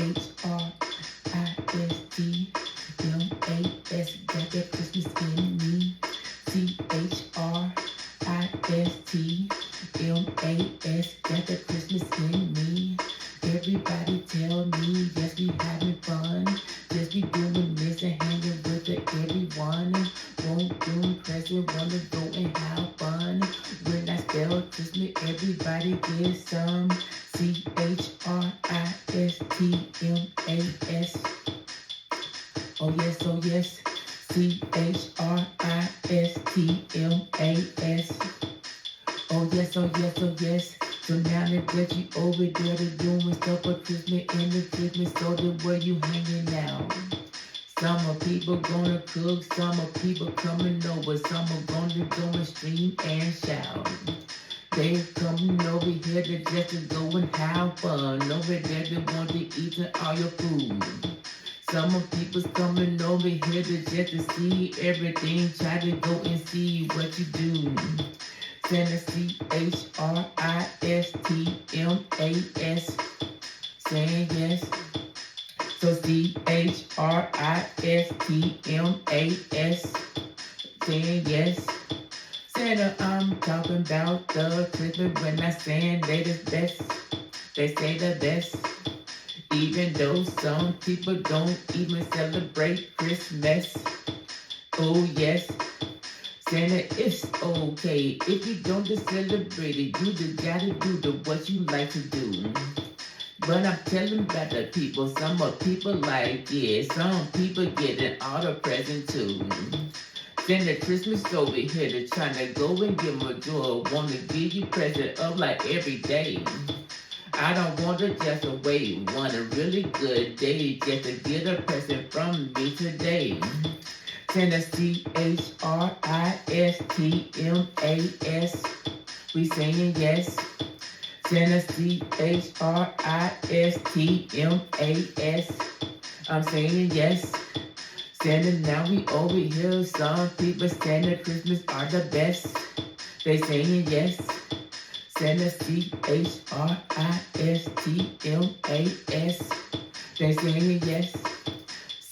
CHRISTMAS, got that Christmas in me. CHRISTMAS, got that Christmas in me. Everybody tell me, yes, we having fun. Yes, we doing this and hanging with everyone. Won't do present, wanna go and have fun. When I spell Christmas, everybody get some. CHRISTMAS. Oh yes, oh yes. CHRISTMAS. Oh yes, oh yes, oh yes. So now that you over there to doing stuff for Christmas and the Christmas, so then where you hanging out? Some of people gonna cook, some of people coming over, some are gonna go and stream and shout. They coming over here to just to go and have fun. Over there they want to eat all your food. Some of people's coming over here to just to see everything, try to go and see what you do. Santa CHRISTMAS, saying yes. So CHRISTMAS, saying yes. Santa, I'm talking about the Christmas when I saying they the best. They say the best. Even though some people don't even celebrate Christmas. Oh yes. Santa, it's okay if you don't just celebrate it. You just gotta do what you like to do. But I'm telling about the people. Some of people like it. Some people getting all the present too. Santa Christmas over here to trying to go and give them a joy. Wanna give you present of like every day. I don't want to just wait. Want a really good day just to get a present from me today. Santa CHRISTMAS, we saying yes. Santa CHRISTMAS, I'm saying yes. Santa, now we over here. Some people Santa Christmas are the best. They saying yes. Santa CHRISTMAS, they saying yes.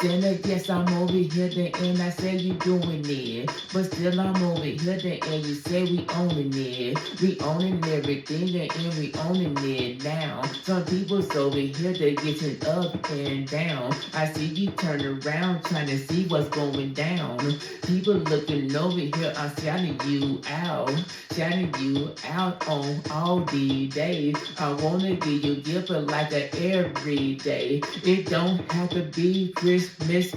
Santa, yes, I'm over here, and I say you doing it. But still I'm over here, and you say we owning it. We owning everything, and we owning it now. Some people's over here, they getting up and down. I see you turn around, trying to see what's going down. People looking over here, I'm shouting you out. Shouting you out on all the days. I wanna give you a gift like a every day. It don't have to be Christmas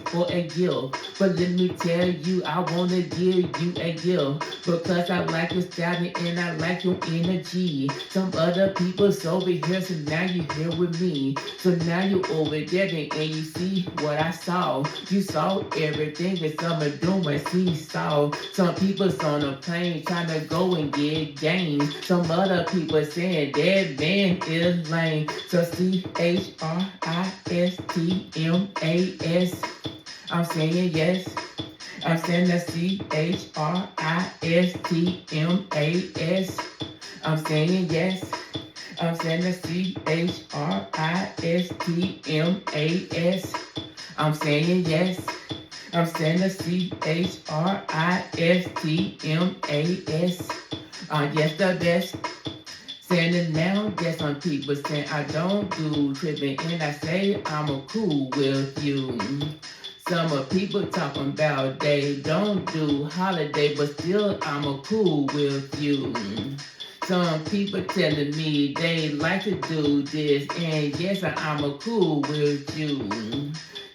for a gift, but let me tell you, I wanna give you a gift because I like your style and I like your energy. Some other people's over here, so now you here with me. So now you over there and you see what I saw. You saw everything that some are doing, seesaw. Some people's on a plane trying to go and get gain. Some other people saying that man is lame. So CHRISTMAS, I'm saying yes. I'm saying that CHRISTMAS, I'm saying yes. I'm saying that CHRISTMAS, I'm saying yes. I'm saying that CHRISTMAS, yes the best. Saying it now, yes, some people saying I don't do tripping, and I say I'm a cool with you. Some of people talking about they don't do holiday, but still I'm a cool with you. Some people telling me they like to do this, and yes, I'm a cool with you.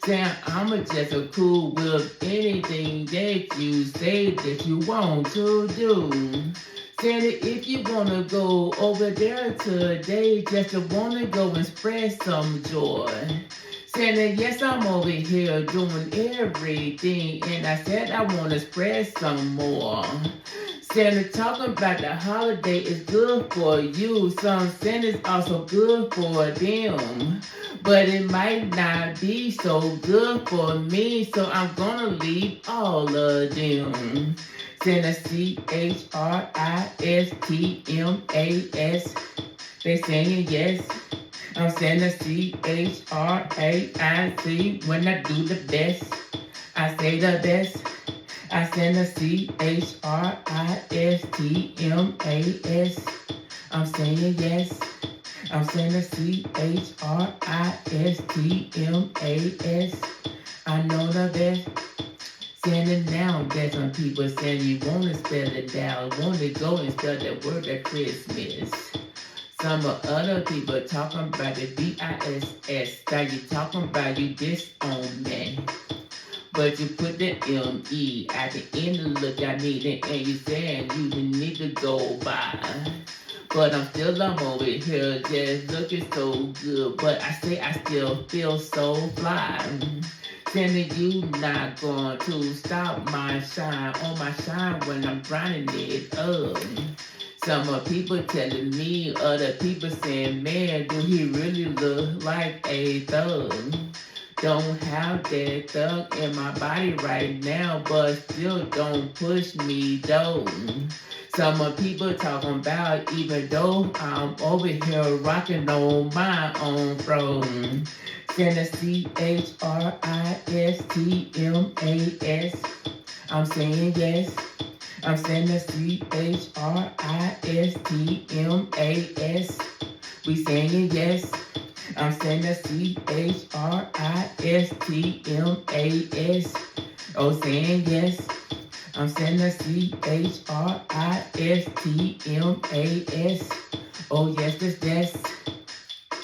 Saying I'm just a cool with anything that you say that you want to do. Saying that if you wanna go over there today, just to wanna go and spread some joy. Saying that yes, I'm over here doing everything, and I said I wanna spread some more. Santa talking about the holiday is good for you. Some Santa's also good for them. But it might not be so good for me, so I'm gonna leave all of them. Santa CHRISTMAS, they saying yes. I'm saying the CHRAIC when I do the best. I say the best. I send the CHRISTMAS. I'm saying yes. I'm saying the CHRISTMAS. I know the best. Saying it now, there's some people saying you wanna spell it down, wanna go and spell that word at Christmas. Some other people talking about the BISS. Now you talking about you disown me. But you put the ME at the end of look I need it and you saying you need to go by. But I'm over here just looking so good. But I say I still feel so fly. Saying that you not going to stop my shine on my shine when I'm grinding it up. Some people telling me, other people saying, man, do he really look like a thug? Don't have that thug in my body right now, but still don't push me though. Some people talking about even though I'm over here rocking on my own throne. Send a CHRISTMAS. I'm saying yes. I'm saying the CHRISTMAS. We saying yes. I'm saying the CHRISTMAS. Oh, saying yes. I'm saying the CHRISTMAS. Oh, yes, that's.